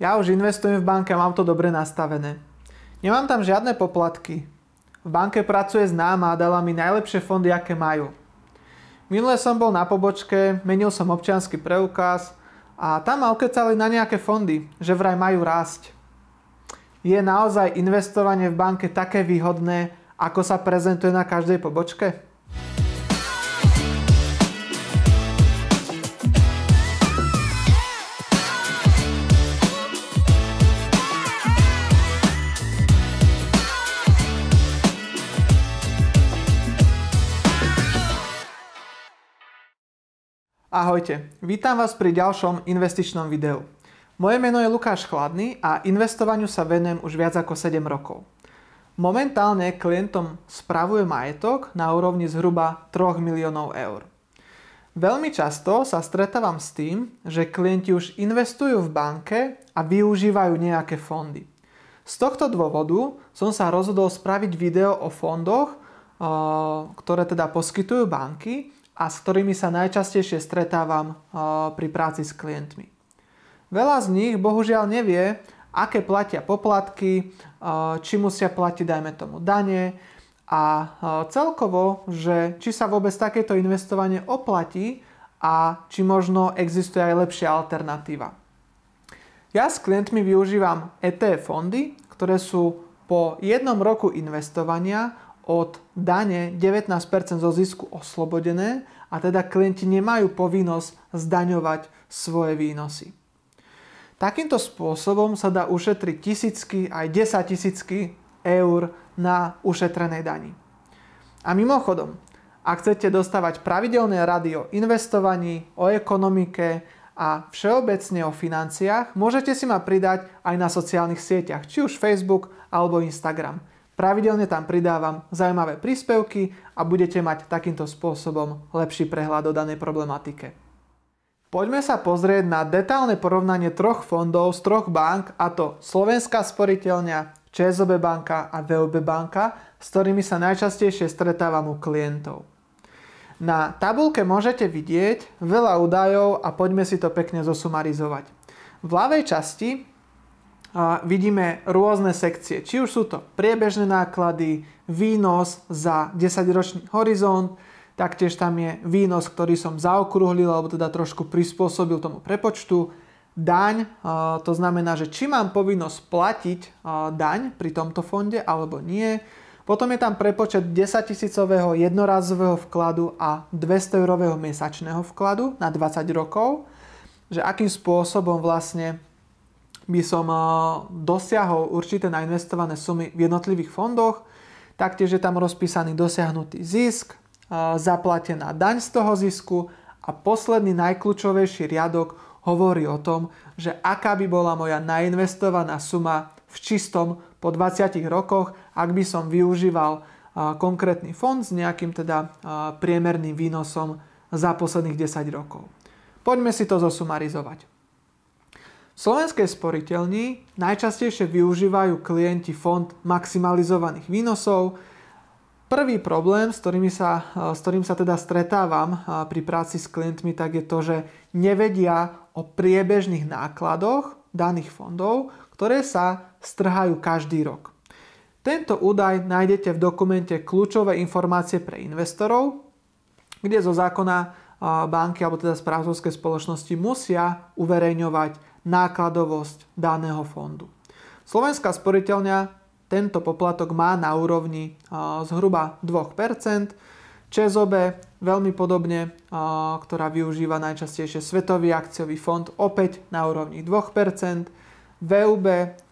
Ja už investujem v banke a mám to dobre nastavené. Nemám tam žiadne poplatky. V banke pracuje známa a dala mi najlepšie fondy, aké majú. Minule som bol na pobočke, menil som občiansky preukaz a tam ma okecali na nejaké fondy, že vraj majú rásť. Je naozaj investovanie v banke také výhodné, ako sa prezentuje na každej pobočke? Ahojte, vítam vás pri ďalšom investičnom videu. Moje meno je Lukáš Chladný a investovaniu sa venujem už viac ako 7 rokov. Momentálne klientom spravujem majetok na úrovni zhruba 3 miliónov eur. Veľmi často sa stretávam s tým, že klienti už investujú v banke a využívajú nejaké fondy. Z tohto dôvodu som sa rozhodol spraviť video o fondoch, ktoré teda poskytujú banky, a s ktorými sa najčastejšie stretávam pri práci s klientmi. Veľa z nich bohužiaľ nevie, aké platia poplatky, či musia platiť, dajme tomu, dane a celkovo, že či sa vôbec takéto investovanie oplatí a či možno existuje aj lepšia alternatíva. Ja s klientmi využívam ETF fondy, ktoré sú po jednom roku investovania od dane 19% zo zisku oslobodené a teda klienti nemajú povinnosť zdaňovať svoje výnosy. Takýmto spôsobom sa dá ušetriť tisícky aj 10 000 eur na ušetrenej dani. A mimochodom, ak chcete dostávať pravidelné rady o investovaní, o ekonomike a všeobecne o financiách, môžete si ma pridať aj na sociálnych sieťach, či už Facebook alebo Instagram. Pravidelne tam pridávam zaujímavé príspevky a budete mať takýmto spôsobom lepší prehľad o danej problematike. Poďme sa pozrieť na detailné porovnanie troch fondov z troch bank, a to Slovenská sporiteľňa, ČSOB banka a VOB banka, s ktorými sa najčastejšie stretávam u klientov. Na tabuľke môžete vidieť veľa údajov a poďme si to pekne zosumarizovať. V ľavej časti vidíme rôzne sekcie. Či už sú to priebežné náklady, výnos za 10-ročný horizont, taktiež tam je výnos, ktorý som zaokrúhlil alebo teda trošku prispôsobil tomu prepočtu. Daň, to znamená, že či mám povinnosť platiť daň pri tomto fonde alebo nie. Potom je tam prepočet 10 000 jednorázového vkladu a 200 eurového mesačného vkladu na 20 rokov. Že akým spôsobom vlastne by som dosiahol určité nainvestované sumy v jednotlivých fondoch. Taktiež je tam rozpísaný dosiahnutý zisk, zaplatená daň z toho zisku a posledný najkľúčovejší riadok hovorí o tom, že aká by bola moja nainvestovaná suma v čistom po 20 rokoch, ak by som využíval konkrétny fond s nejakým teda priemerným výnosom za posledných 10 rokov. Poďme si to zosumarizovať. V Slovenskej sporiteľni najčastejšie využívajú klienti fond maximalizovaných výnosov. Prvý problém, s ktorým sa teda stretávam pri práci s klientmi, tak je to, že nevedia o priebežných nákladoch daných fondov, ktoré sa strhajú každý rok. Tento údaj nájdete v dokumente Kľúčové informácie pre investorov, kde zo zákona banky alebo teda správcovské spoločnosti musia uverejňovať nákladovosť daného fondu. Slovenská sporiteľňa tento poplatok má na úrovni zhruba 2%. ČSOB veľmi podobne, ktorá využíva najčastejšie Svetový akciový fond, opäť na úrovni 2%. VUB,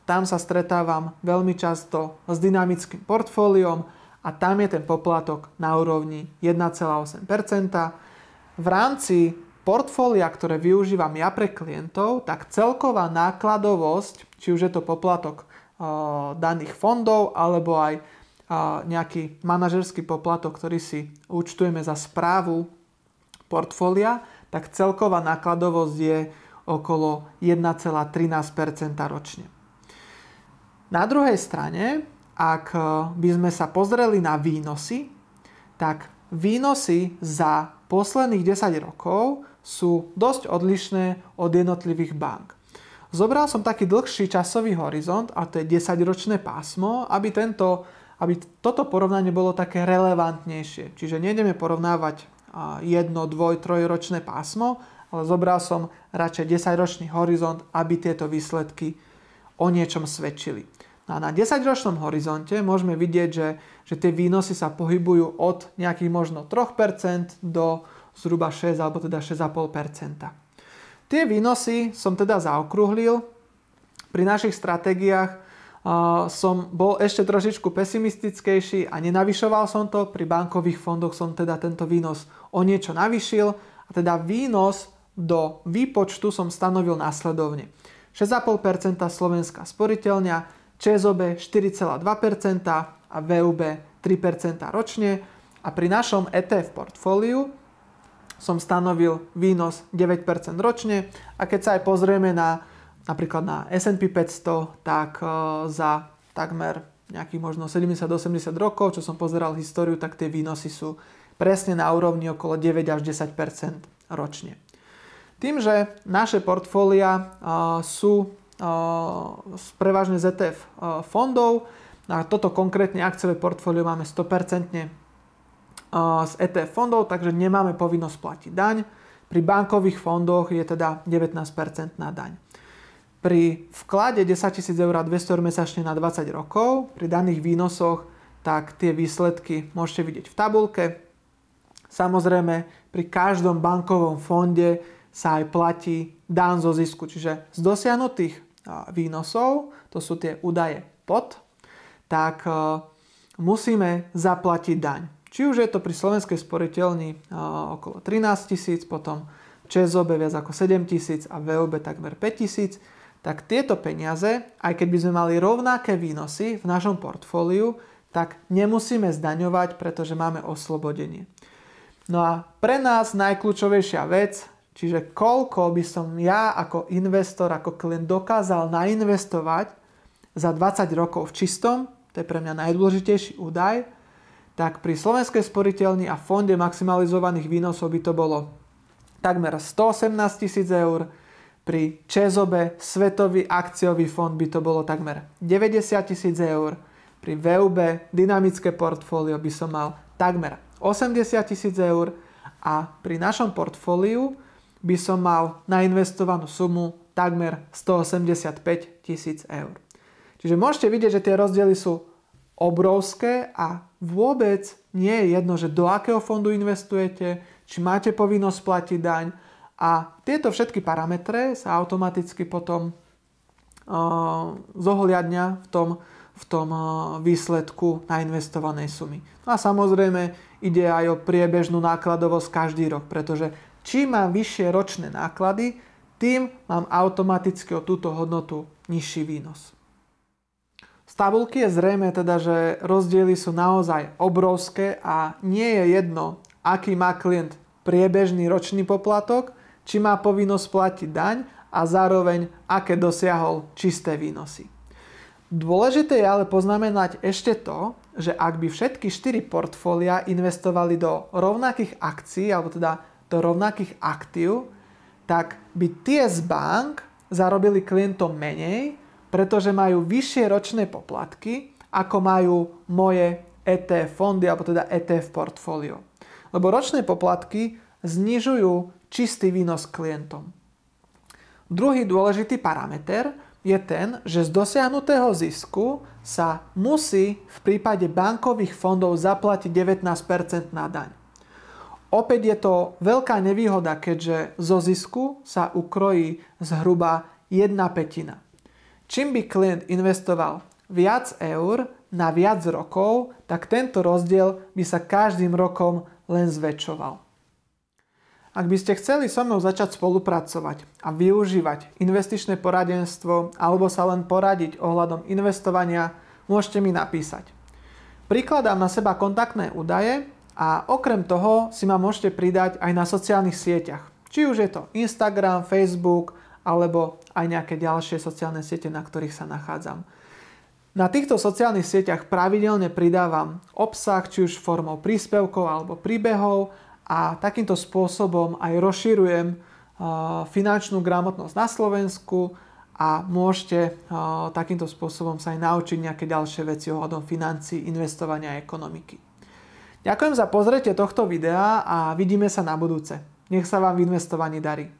tam sa stretávam veľmi často s dynamickým portfóliom a tam je ten poplatok na úrovni 1,8%. V rámci portfólia, ktoré využívam ja pre klientov, tak celková nákladovosť, či už je to poplatok daných fondov, alebo aj nejaký manažerský poplatok, ktorý si účtujeme za správu portfólia, tak celková nákladovosť je okolo 1,13% ročne. Na druhej strane, ak by sme sa pozreli na výnosy, tak výnosy za posledných 10 rokov sú dosť odlišné od jednotlivých bank. Zobral som taký dlhší časový horizont, a to je 10-ročné pásmo, aby toto porovnanie bolo také relevantnejšie. Čiže nejdeme porovnávať 1, 2, 3-ročné pásmo, ale zobral som radšej 10-ročný horizont, aby tieto výsledky o niečom svedčili. No a na 10-ročnom horizonte môžeme vidieť, že tie výnosy sa pohybujú od nejakých možno 3% do zhruba 6 alebo teda 6,5%. Tie výnosy som teda zaokrúhlil. Pri našich stratégiách som bol ešte trošičku pesimistickejší a nenavyšoval som to. Pri bankových fondoch som teda tento výnos o niečo navyšil a teda výnos do výpočtu som stanovil následovne. 6,5% Slovenská sporiteľňa, ČSOB 4,2% a VUB 3% ročne a pri našom ETF portfóliu som stanovil výnos 9% ročne a keď sa aj pozrieme napríklad na S&P 500, tak za takmer nejakých možno 70-80 rokov, čo som pozeral históriu, tak tie výnosy sú presne na úrovni okolo 9 až 10% ročne. Tým, že naše portfólia sú prevažne z ETF fondov, a toto konkrétne akciové portfólio máme 100% z ETF fondov, takže nemáme povinnosť platiť daň. Pri bankových fondoch je teda 19% na daň. Pri vklade 10 000 eur a 200 eur mesačne na 20 rokov, pri daných výnosoch, tak tie výsledky môžete vidieť v tabuľke. Samozrejme, pri každom bankovom fonde sa aj platí daň zo zisku, čiže z dosiahnutých výnosov, to sú tie údaje pod, tak musíme zaplatiť daň. Či už je to pri slovenskej sporiteľni okolo 13 000, potom ČSOB viac ako 7 000 a VUB takmer 5 000, tak tieto peniaze, aj keď by sme mali rovnaké výnosy v našom portfóliu, tak nemusíme zdaňovať, pretože máme oslobodenie. No a pre nás najkľúčovejšia vec, čiže koľko by som ja ako investor, ako klient dokázal nainvestovať za 20 rokov v čistom, to je pre mňa najdôležitejší údaj, tak pri slovenskej sporiteľni a fonde maximalizovaných výnosov by to bolo takmer 118 000 eur, pri ČSOB svetový akciový fond by to bolo takmer 90 000 eur, pri VUB dynamické portfólio by som mal takmer 80 000 eur a pri našom portfóliu by som mal nainvestovanú sumu takmer 185 000 eur. Čiže môžete vidieť, že tie rozdiely sú obrovské a vôbec nie je jedno, že do akého fondu investujete, či máte povinnosť platiť daň a tieto všetky parametre sa automaticky potom zohľadnia v tom výsledku nainvestovanej sumy. No a samozrejme ide aj o priebežnú nákladovosť každý rok, pretože čím mám vyššie ročné náklady, tým mám automaticky o túto hodnotu nižší výnos. Z tabuľky je zrejme teda, že rozdiely sú naozaj obrovské a nie je jedno, aký má klient priebežný ročný poplatok, či má povinnosť platiť daň a zároveň aké dosiahol čisté výnosy. Dôležité je ale poznamenať ešte to, že ak by všetky 4 portfólia investovali do rovnakých akcií, alebo teda do rovnakých aktív, tak by tie z bank zarobili klientom menej, pretože majú vyššie ročné poplatky, ako majú moje ETF fondy, alebo teda ETF portfólio. Lebo ročné poplatky znižujú čistý výnos klientom. Druhý dôležitý parameter je ten, že z dosiahnutého zisku sa musí v prípade bankových fondov zaplatiť 19% na daň. Opäť je to veľká nevýhoda, keďže zo zisku sa ukrojí zhruba 1/5. Čím by klient investoval viac eur na viac rokov, tak tento rozdiel by sa každým rokom len zväčšoval. Ak by ste chceli so mnou začať spolupracovať a využívať investičné poradenstvo alebo sa len poradiť ohľadom investovania, môžete mi napísať. Prikladám na seba kontaktné údaje a okrem toho si ma môžete pridať aj na sociálnych sieťach. Či už je to Instagram, Facebook alebo aj nejaké ďalšie sociálne siete, na ktorých sa nachádzam. Na týchto sociálnych sieťach pravidelne pridávam obsah, či už formou príspevkov alebo príbehov a takýmto spôsobom aj rozširujem finančnú gramotnosť na Slovensku a môžete takýmto spôsobom sa aj naučiť nejaké ďalšie veci ohľadom financií, investovania a ekonomiky. Ďakujem za pozretie tohto videa a vidíme sa na budúce. Nech sa vám v investovaní darí.